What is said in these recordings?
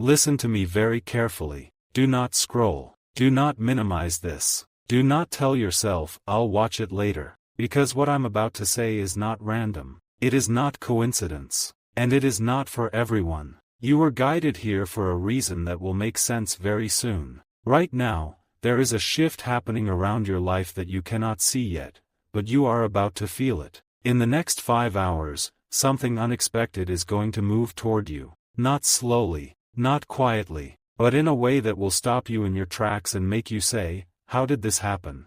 Listen to me very carefully. Do not scroll. Do not minimize this. Do not tell yourself, I'll watch it later, because what I'm about to say is not random. It is not coincidence. And it is not for everyone. You were guided here for a reason that will make sense very soon. Right now, there is a shift happening around your life that you cannot see yet, but you are about to feel it. In the next 5 hours, something unexpected is going to move toward you. Not slowly, not quietly, but in a way that will stop you in your tracks and make you say, how did this happen?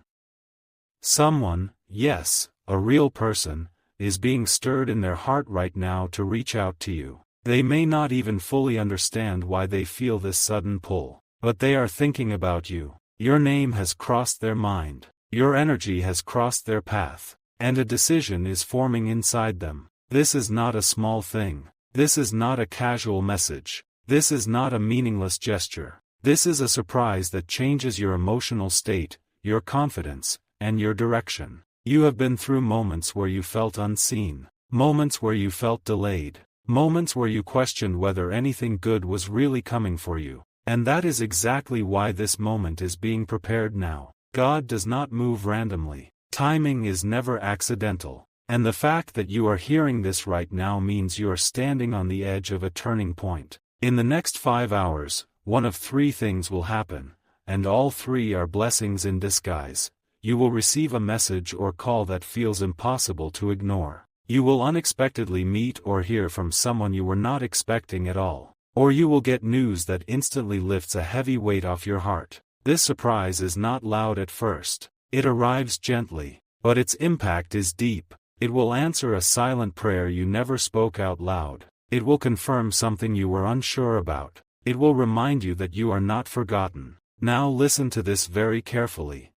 Someone, yes, a real person, is being stirred in their heart right now to reach out to you. They may not even fully understand why they feel this sudden pull, but they are thinking about you. Your name has crossed their mind. Your energy has crossed their path, and a decision is forming inside them. This is not a small thing. This is not a casual message. This is not a meaningless gesture. This is a surprise that changes your emotional state, your confidence, and your direction. You have been through moments where you felt unseen, moments where you felt delayed, moments where you questioned whether anything good was really coming for you. And that is exactly why this moment is being prepared now. God does not move randomly. Timing is never accidental. And the fact that you are hearing this right now means you are standing on the edge of a turning point. In the next 5 hours, one of 3 things will happen, and all 3 are blessings in disguise. You will receive a message or call that feels impossible to ignore. You will unexpectedly meet or hear from someone you were not expecting at all. Or you will get news that instantly lifts a heavy weight off your heart. This surprise is not loud at first. It arrives gently, but its impact is deep. It will answer a silent prayer you never spoke out loud. It will confirm something you were unsure about. It will remind you that you are not forgotten. Now listen to this very carefully.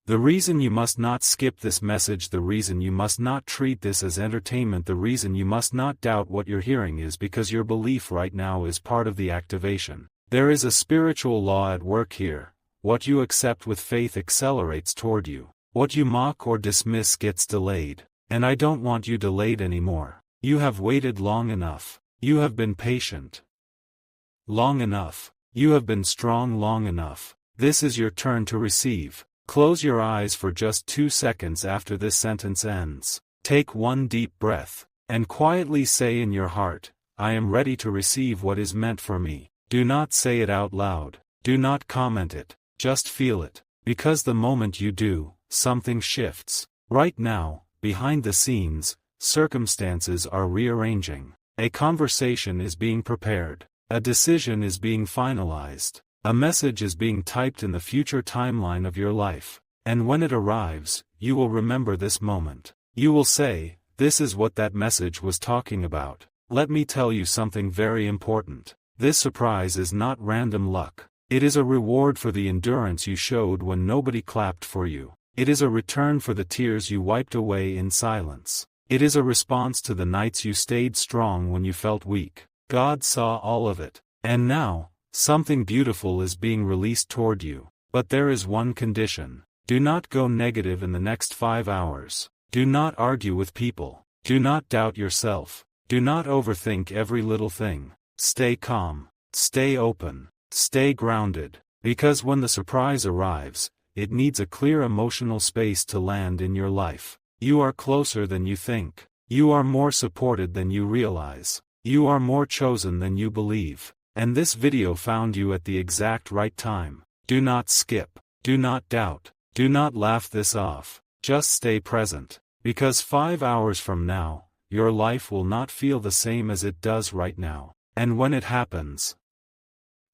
The reason you must not skip this message, the reason you must not treat this as entertainment, the reason you must not doubt what you're hearing is because your belief right now is part of the activation. There is a spiritual law at work here. What you accept with faith accelerates toward you. What you mock or dismiss gets delayed. And I don't want you delayed anymore. You have waited long enough. You have been patient long enough. You have been strong long enough. This is your turn to receive. Close your eyes for just 2 seconds after this sentence ends. Take one deep breath, and quietly say in your heart, I am ready to receive what is meant for me. Do not say it out loud. Do not comment it. Just feel it. Because the moment you do, something shifts. Right now, behind the scenes, circumstances are rearranging. A conversation is being prepared. A decision is being finalized. A message is being typed in the future timeline of your life. And when it arrives, you will remember this moment. You will say, this is what that message was talking about. Let me tell you something very important. This surprise is not random luck. It is a reward for the endurance you showed when nobody clapped for you. It is a return for the tears you wiped away in silence. It is a response to the nights you stayed strong when you felt weak. God saw all of it. And now, something beautiful is being released toward you. But there is one condition. Do not go negative in the next 5 hours. Do not argue with people. Do not doubt yourself. Do not overthink every little thing. Stay calm. Stay open. Stay grounded. Because when the surprise arrives, it needs a clear emotional space to land in your life. You are closer than you think. You are more supported than you realize. You are more chosen than you believe. And this video found you at the exact right time. Do not skip. Do not doubt. Do not laugh this off. Just stay present. Because 5 hours from now, your life will not feel the same as it does right now. And when it happens,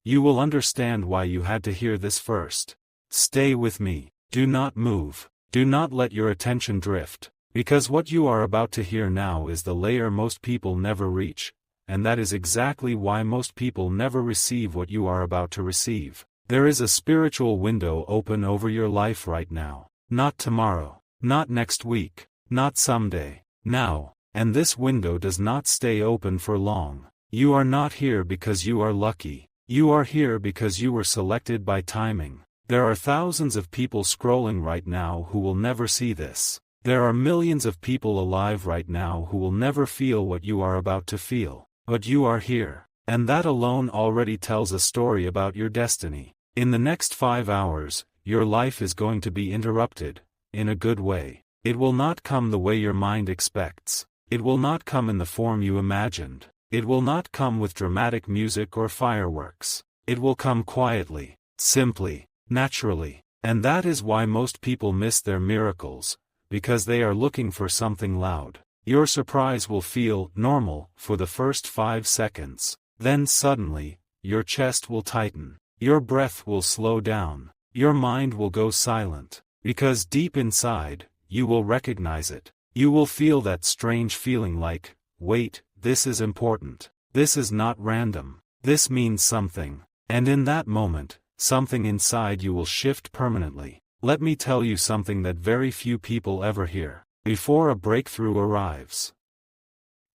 you will understand why you had to hear this first. Stay with me. Do not move. Do not let your attention drift. Because what you are about to hear now is the layer most people never reach. And that is exactly why most people never receive what you are about to receive. There is a spiritual window open over your life right now. Not tomorrow. Not next week. Not someday. Now. And this window does not stay open for long. You are not here because you are lucky. You are here because you were selected by timing. There are thousands of people scrolling right now who will never see this. There are millions of people alive right now who will never feel what you are about to feel. But you are here. And that alone already tells a story about your destiny. In the next 5 hours, your life is going to be interrupted, in a good way. It will not come the way your mind expects. It will not come in the form you imagined. It will not come with dramatic music or fireworks. It will come quietly, simply, naturally. And that is why most people miss their miracles, because they are looking for something loud. Your surprise will feel normal for the first 5 seconds. Then suddenly, your chest will tighten. Your breath will slow down. Your mind will go silent. Because deep inside, you will recognize it. You will feel that strange feeling like, wait, this is important. This is not random. This means something. And in that moment, something inside you will shift permanently. Let me tell you something that very few people ever hear. Before a breakthrough arrives,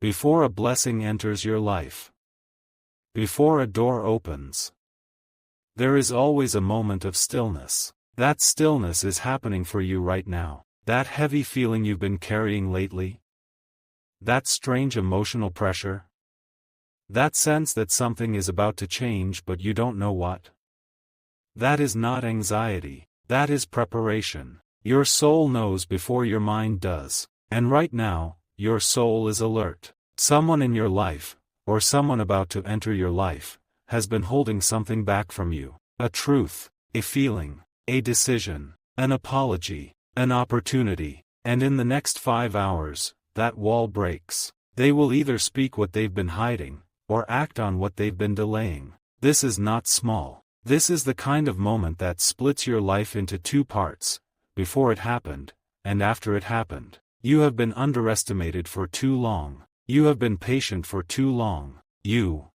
before a blessing enters your life, before a door opens, there is always a moment of stillness. That stillness is happening for you right now. That heavy feeling you've been carrying lately, that strange emotional pressure, that sense that something is about to change but you don't know what. That is not anxiety, that is preparation. Your soul knows before your mind does, and right now, your soul is alert. Someone in your life, or someone about to enter your life, has been holding something back from you. A truth, a feeling, a decision, an apology, an opportunity, and in the next 5 hours, that wall breaks. They will either speak what they've been hiding, or act on what they've been delaying. This is not small. This is the kind of moment that splits your life into 2 parts, before it happened, and after it happened. You have been underestimated for too long. You have been patient for too long. You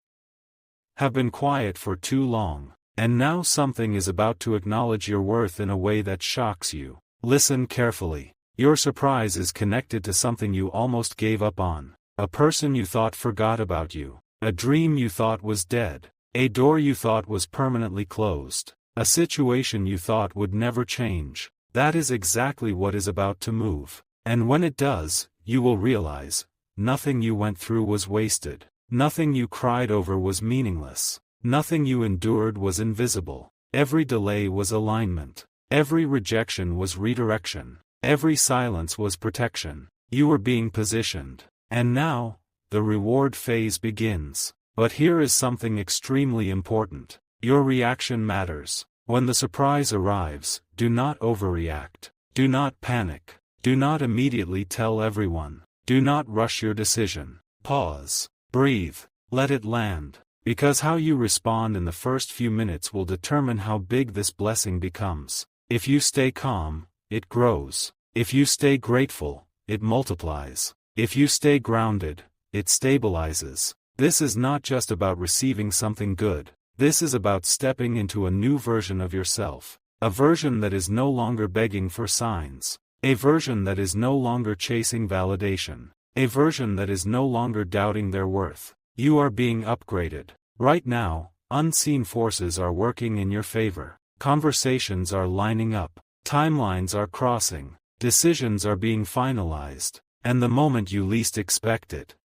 have been quiet for too long. And now something is about to acknowledge your worth in a way that shocks you. Listen carefully. Your surprise is connected to something you almost gave up on. A person you thought forgot about you. A dream you thought was dead. A door you thought was permanently closed. A situation you thought would never change. That is exactly what is about to move. And when it does, you will realize, nothing you went through was wasted. Nothing you cried over was meaningless. Nothing you endured was invisible. Every delay was alignment. Every rejection was redirection. Every silence was protection. You were being positioned. And now, the reward phase begins. But here is something extremely important. Your reaction matters. When the surprise arrives, do not overreact. Do not panic. Do not immediately tell everyone. Do not rush your decision. Pause. Breathe. Let it land. Because how you respond in the first few minutes will determine how big this blessing becomes. If you stay calm, it grows. If you stay grateful, it multiplies. If you stay grounded, it stabilizes. This is not just about receiving something good. This is about stepping into a new version of yourself. A version that is no longer begging for signs. A version that is no longer chasing validation. A version that is no longer doubting their worth. You are being upgraded. Right now, unseen forces are working in your favor. Conversations are lining up. Timelines are crossing. Decisions are being finalized. And the moment you least expect it,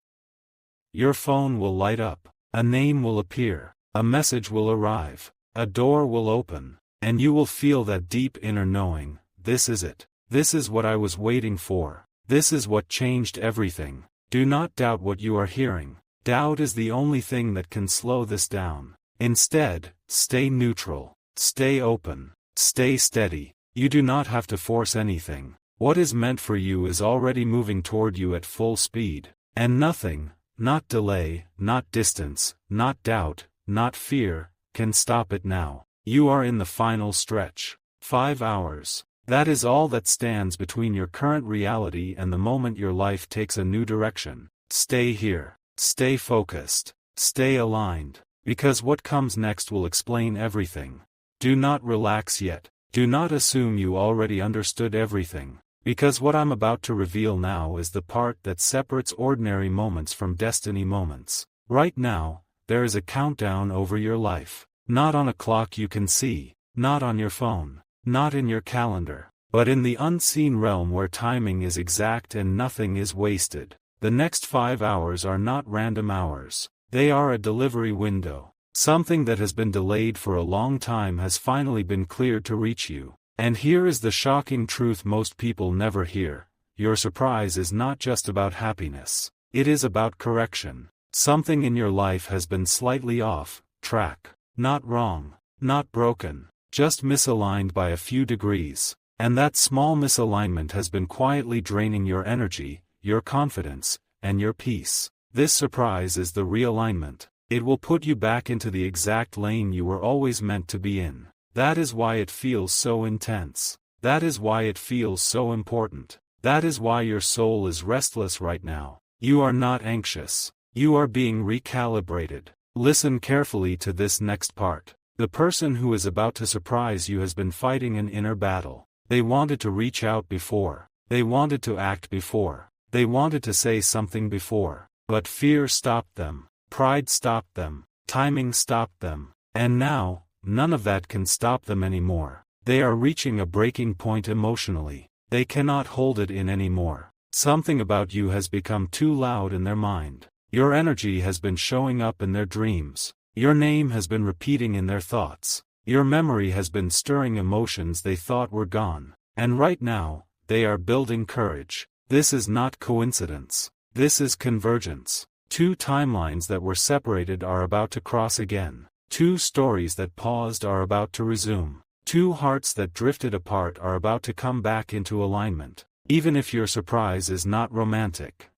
your phone will light up. A name will appear. A message will arrive. A door will open. And you will feel that deep inner knowing, this is it. This is what I was waiting for. This is what changed everything. Do not doubt what you are hearing. Doubt is the only thing that can slow this down. Instead, stay neutral. Stay open. Stay steady. You do not have to force anything. What is meant for you is already moving toward you at full speed. And nothing, not delay, not distance, not doubt, not fear, can stop it now. You are in the final stretch. 5 hours. That is all that stands between your current reality and the moment your life takes a new direction. Stay here. Stay focused. Stay aligned. Because what comes next will explain everything. Do not relax yet. Do not assume you already understood everything. Because what I'm about to reveal now is the part that separates ordinary moments from destiny moments. Right now, there is a countdown over your life. Not on a clock you can see. Not on your phone. Not in your calendar. But in the unseen realm where timing is exact and nothing is wasted. The next 5 hours are not random hours. They are a delivery window. Something that has been delayed for a long time has finally been cleared to reach you. And here is the shocking truth most people never hear. Your surprise is not just about happiness. It is about correction. Something in your life has been slightly off track. Not wrong. Not broken. Just misaligned by a few degrees. And that small misalignment has been quietly draining your energy, your confidence, and your peace. This surprise is the realignment. It will put you back into the exact lane you were always meant to be in. That is why it feels so intense. That is why it feels so important. That is why your soul is restless right now. You are not anxious. You are being recalibrated. Listen carefully to this next part. The person who is about to surprise you has been fighting an inner battle. They wanted to reach out before. They wanted to act before. They wanted to say something before. But fear stopped them. Pride stopped them. Timing stopped them. And now, none of that can stop them anymore. They are reaching a breaking point emotionally. They cannot hold it in anymore. Something about you has become too loud in their mind. Your energy has been showing up in their dreams. Your name has been repeating in their thoughts. Your memory has been stirring emotions they thought were gone. And right now, they are building courage. This is not coincidence. This is convergence. Two timelines that were separated are about to cross again. Two stories that paused are about to resume. Two hearts that drifted apart are about to come back into alignment. Even if your surprise is not romantic.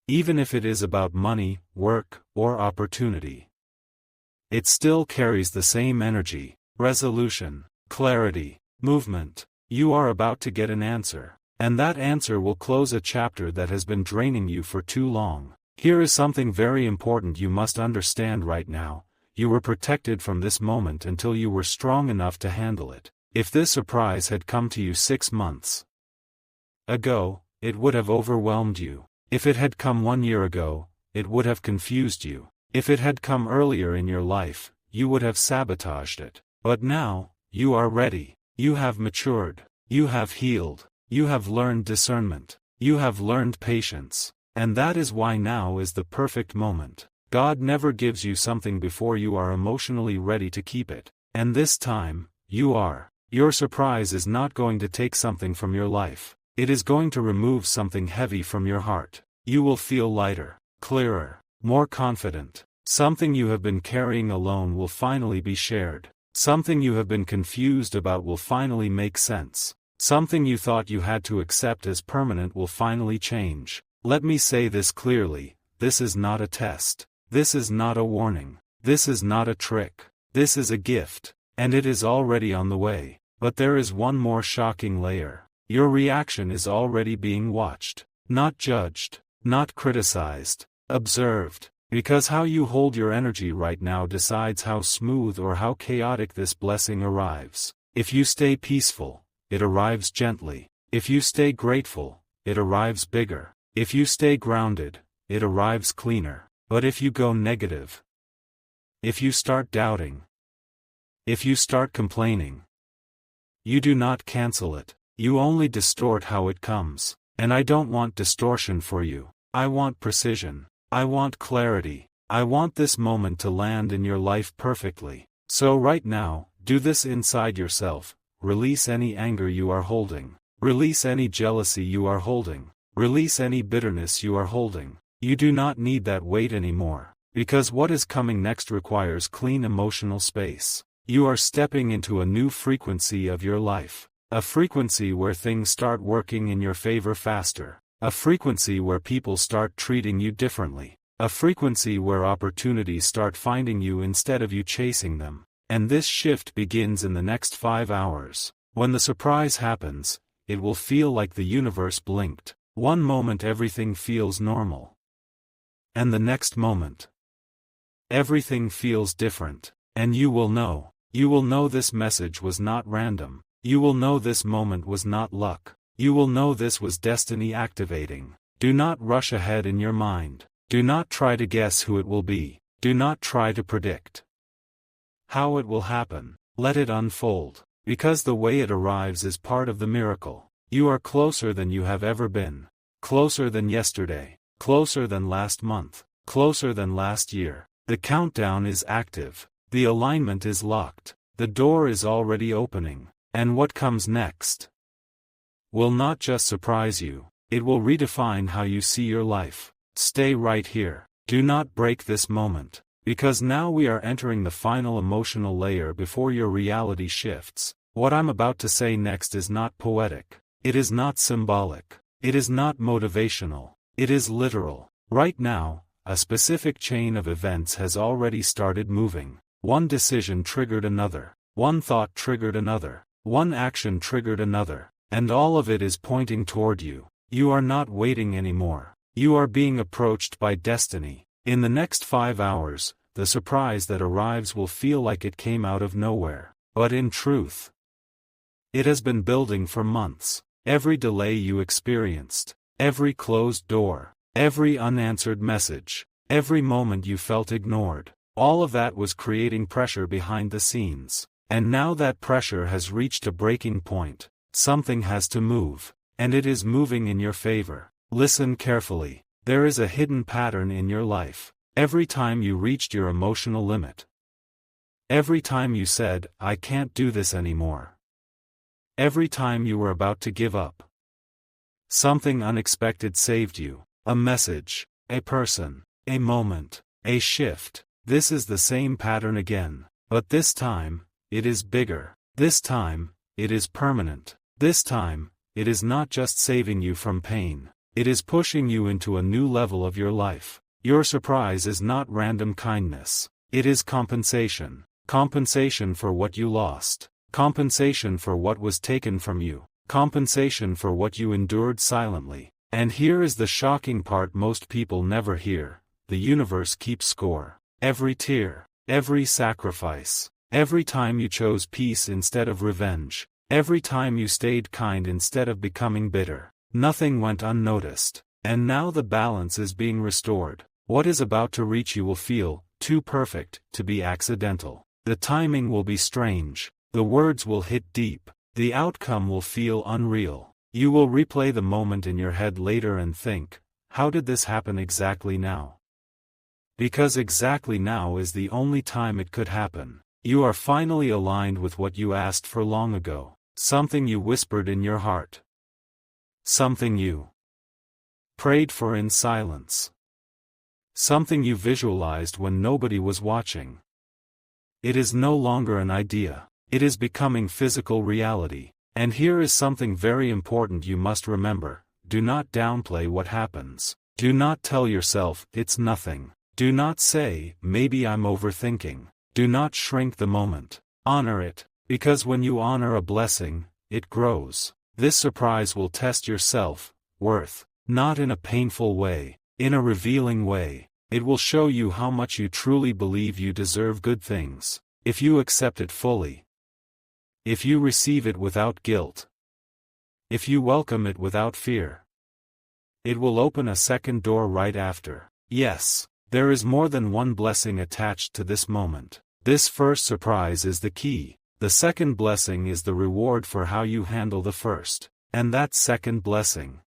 Even if it is about money, work, or opportunity. It still carries the same energy, resolution, clarity, movement. You are about to get an answer. And that answer will close a chapter that has been draining you for too long. Here is something very important you must understand right now. You were protected from this moment until you were strong enough to handle it. If this surprise had come to you 6 months ago, it would have overwhelmed you. If it had come 1 year ago, it would have confused you. If it had come earlier in your life, you would have sabotaged it. But now, you are ready. You have matured. You have healed. You have learned discernment. You have learned patience. And that is why now is the perfect moment. God never gives you something before you are emotionally ready to keep it. And this time, you are. Your surprise is not going to take something from your life. It is going to remove something heavy from your heart. You will feel lighter, clearer, more confident. Something you have been carrying alone will finally be shared. Something you have been confused about will finally make sense. Something you thought you had to accept as permanent will finally change. Let me say this clearly, this is not a test. This is not a warning. This is not a trick. This is a gift. And it is already on the way. But there is one more shocking layer. Your reaction is already being watched. Not judged. Not criticized. Observed. Because how you hold your energy right now decides how smooth or how chaotic this blessing arrives. If you stay peaceful, it arrives gently. If you stay grateful, it arrives bigger. If you stay grounded, it arrives cleaner. But if you go negative, if you start doubting, if you start complaining, you do not cancel it. You only distort how it comes. And I don't want distortion for you. I want precision. I want clarity. I want this moment to land in your life perfectly. So right now, do this inside yourself. Release any anger you are holding. Release any jealousy you are holding. Release any bitterness you are holding. You do not need that weight anymore. Because what is coming next requires clean emotional space. You are stepping into a new frequency of your life. A frequency where things start working in your favor faster. A frequency where people start treating you differently. A frequency where opportunities start finding you instead of you chasing them. And this shift begins in the next 5 hours. When the surprise happens, it will feel like the universe blinked. One moment everything feels normal. And the next moment, everything feels different. And you will know. You will know this message was not random. You will know this moment was not luck. You will know this was destiny activating. Do not rush ahead in your mind. Do not try to guess who it will be. Do not try to predict how it will happen. Let it unfold. Because the way it arrives is part of the miracle. You are closer than you have ever been. Closer than yesterday. Closer than last month. closer than last year. The countdown is active. The alignment is locked. The door is already opening. And what comes next will not just surprise you, it will redefine how you see your life. Stay right here. Do not break this moment, because now we are entering the final emotional layer before your reality shifts. What I'm about to say next is not poetic. It is not symbolic. It is not motivational. It is literal. Right now, a specific chain of events has already started moving. One decision triggered another. One thought triggered another. One action triggered another. And all of it is pointing toward you. You are not waiting anymore. You are being approached by destiny. In the next 5 hours, the surprise that arrives will feel like it came out of nowhere. But in truth, it has been building for months. Every delay you experienced, every closed door, every unanswered message, every moment you felt ignored, all of that was creating pressure behind the scenes. And now that pressure has reached a breaking point. Something has to move, and it is moving in your favor. Listen carefully. There is a hidden pattern in your life. Every time you reached your emotional limit, every time you said, "I can't do this anymore," every time you were about to give up, something unexpected saved you. A message, a person, a moment, a shift. This is the same pattern again, but this time, it is bigger. This time, it is permanent. This time, it is not just saving you from pain. It is pushing you into a new level of your life. Your surprise is not random kindness. It is compensation. Compensation for what you lost. Compensation for what was taken from you. Compensation for what you endured silently. And here is the shocking part most people never hear. The universe keeps score. Every tear, every sacrifice, every time you chose peace instead of revenge, every time you stayed kind instead of becoming bitter, nothing went unnoticed. And now the balance is being restored. What is about to reach you will feel too perfect to be accidental. The timing will be strange. The words will hit deep. The outcome will feel unreal. You will replay the moment in your head later and think, how did this happen exactly now? Because exactly now is the only time it could happen. You are finally aligned with what you asked for long ago. Something you whispered in your heart. Something you prayed for in silence. Something you visualized when nobody was watching. It is no longer an idea. It is becoming physical reality. And here is something very important you must remember. Do not downplay what happens. Do not tell yourself, it's nothing. Do not say, maybe I'm overthinking. Do not shrink the moment. Honor it. Because when you honor a blessing, it grows. This surprise will test your self-worth. Not in a painful way. In a revealing way. It will show you how much you truly believe you deserve good things. If you accept it fully. If you receive it without guilt. If you welcome it without fear. It will open a second door right after. Yes, there is more than one blessing attached to this moment. This first surprise is the key. The second blessing is the reward for how you handle the first. And that second blessing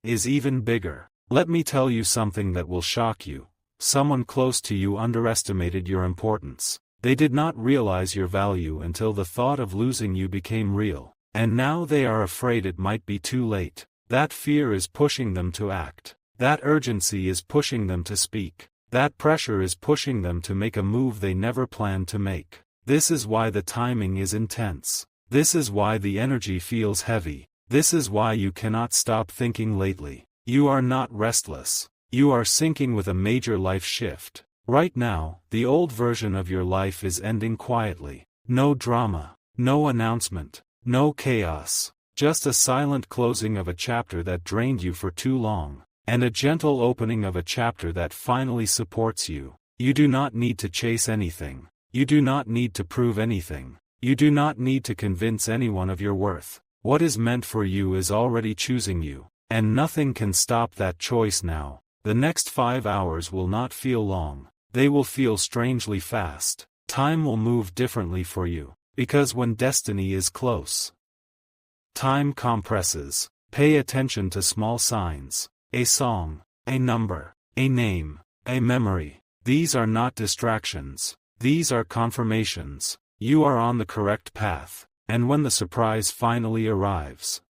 is even bigger. Let me tell you something that will shock you. Someone close to you underestimated your importance. They did not realize your value until the thought of losing you became real. And now they are afraid it might be too late. That fear is pushing them to act. That urgency is pushing them to speak. That pressure is pushing them to make a move they never planned to make. This is why the timing is intense. This is why the energy feels heavy. This is why you cannot stop thinking lately. You are not restless. You are syncing with a major life shift. Right now, the old version of your life is ending quietly. No drama. No announcement. No chaos. Just a silent closing of a chapter that drained you for too long. And a gentle opening of a chapter that finally supports you. You do not need to chase anything. You do not need to prove anything. You do not need to convince anyone of your worth. What is meant for you is already choosing you. And nothing can stop that choice now. The next 5 hours will not feel long. They will feel strangely fast. Time will move differently for you. Because when destiny is close, time compresses. Pay attention to small signs. A song, a number, a name, a memory. These are not distractions. These are confirmations. You are on the correct path, and when the surprise finally arrives,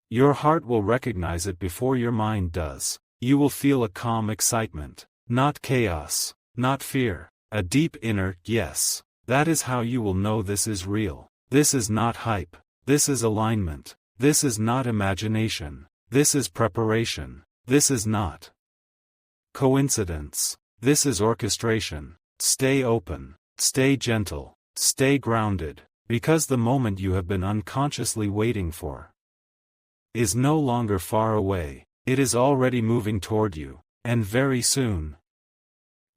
your heart will recognize it before your mind does. You will feel a calm excitement, not chaos, not fear, a deep inner yes. That is how you will know this is real. This is not hype. This is alignment. This is not imagination. This is preparation. This is not coincidence. This is orchestration. Stay open. Stay gentle. Stay grounded, because the moment you have been unconsciously waiting for is no longer far away. It is already moving toward you, and very soon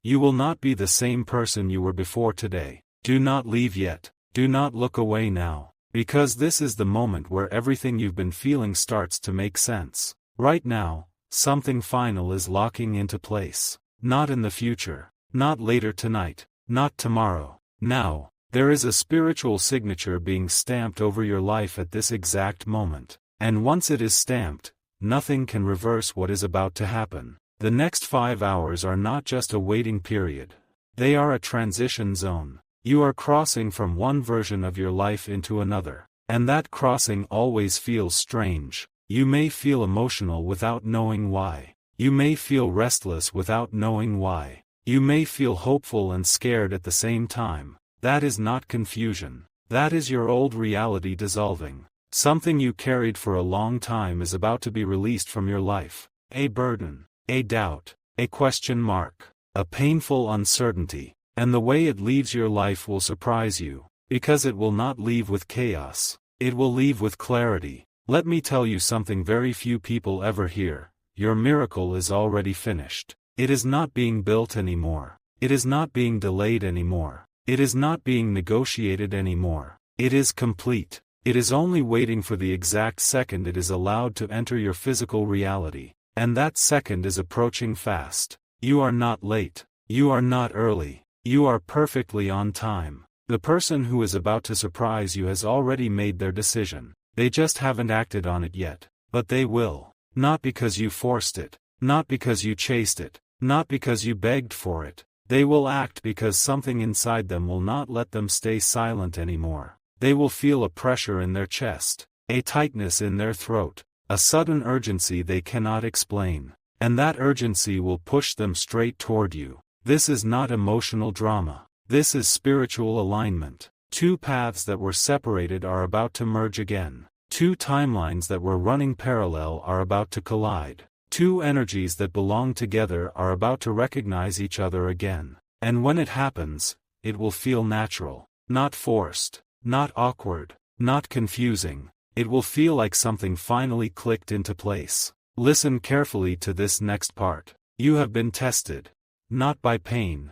you will not be the same person you were before today. Do not leave yet. Do not look away now, because this is the moment where everything you've been feeling starts to make sense. Right now, something final is locking into place. Not in the future, not later tonight, not tomorrow. Now, there is a spiritual signature being stamped over your life at this exact moment. And once it is stamped, nothing can reverse what is about to happen. The next 5 hours are not just a waiting period. They are a transition zone. You are crossing from one version of your life into another, and that crossing always feels strange. You may feel emotional without knowing why. You may feel restless without knowing why. You may feel hopeful and scared at the same time. That is not confusion. That is your old reality dissolving. Something you carried for a long time is about to be released from your life. A burden, a doubt, a question mark, a painful uncertainty. And the way it leaves your life will surprise you, because it will not leave with chaos. It will leave with clarity. Let me tell you something very few people ever hear. Your miracle is already finished. It is not being built anymore. It is not being delayed anymore. It is not being negotiated anymore. It is complete. It is only waiting for the exact second it is allowed to enter your physical reality. And that second is approaching fast. You are not late. You are not early. You are perfectly on time. The person who is about to surprise you has already made their decision. They just haven't acted on it yet. But they will. Not because you forced it. Not because you chased it. Not because you begged for it. They will act because something inside them will not let them stay silent anymore. They will feel a pressure in their chest, a tightness in their throat, a sudden urgency they cannot explain. And that urgency will push them straight toward you. This is not emotional drama. This is spiritual alignment. Two paths that were separated are about to merge again. Two timelines that were running parallel are about to collide. Two energies that belong together are about to recognize each other again. And when it happens, it will feel natural, not forced, not awkward, not confusing. It will feel like something finally clicked into place. Listen carefully to this next part. You have been tested. Not by pain,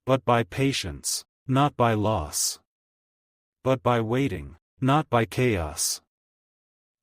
but by patience. Not by loss, but by waiting. Not by chaos,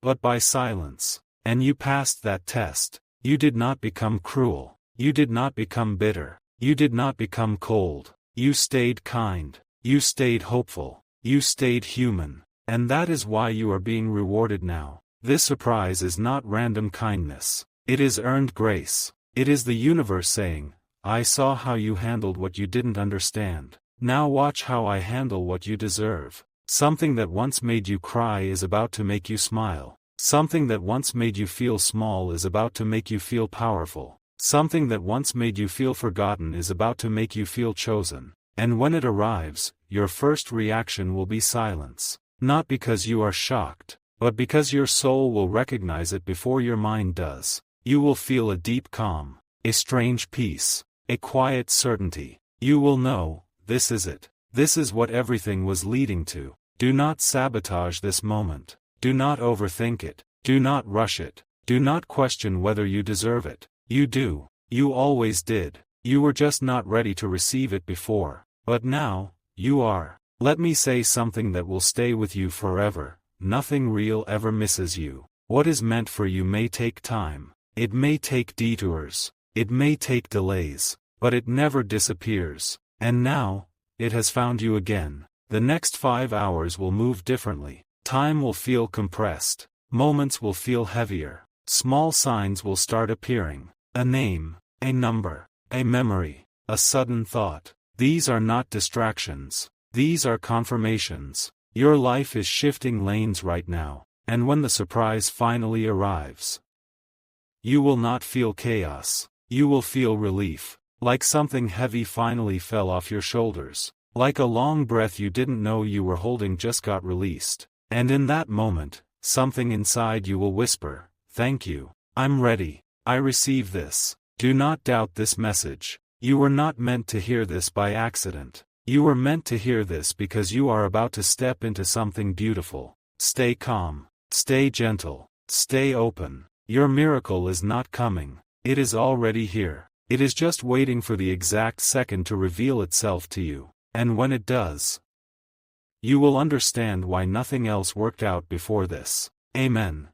but by silence. And you passed that test. You did not become cruel. You did not become bitter. You did not become cold. You stayed kind. You stayed hopeful. You stayed human. And that is why you are being rewarded now. This surprise is not random kindness. It is earned grace. It is the universe saying, I saw how you handled what you didn't understand. Now watch how I handle what you deserve. Something that once made you cry is about to make you smile. Something that once made you feel small is about to make you feel powerful. Something that once made you feel forgotten is about to make you feel chosen. And when it arrives, your first reaction will be silence. Not because you are shocked, but because your soul will recognize it before your mind does. You will feel a deep calm, a strange peace, a quiet certainty. You will know, this is it. This is what everything was leading to. Do not sabotage this moment. Do not overthink it. Do not rush it. Do not question whether you deserve it. You do. You always did. You were just not ready to receive it before. But now, you are. Let me say something that will stay with you forever. Nothing real ever misses you. What is meant for you may take time. It may take detours. It may take delays. But it never disappears. And now, it has found you again. The next 5 hours will move differently. Time will feel compressed. Moments will feel heavier. Small signs will start appearing. A name, a number, a memory, a sudden thought. These are not distractions. These are confirmations. Your life is shifting lanes right now, and when the surprise finally arrives, you will not feel chaos. You will feel relief, like something heavy finally fell off your shoulders, like a long breath you didn't know you were holding just got released. And in that moment, something inside you will whisper, "Thank you. I'm ready. I receive this." Do not doubt this message. You were not meant to hear this by accident. You were meant to hear this because you are about to step into something beautiful. Stay calm. Stay gentle. Stay open. Your miracle is not coming. It is already here. It is just waiting for the exact second to reveal itself to you. And when it does, you will understand why nothing else worked out before this. Amen.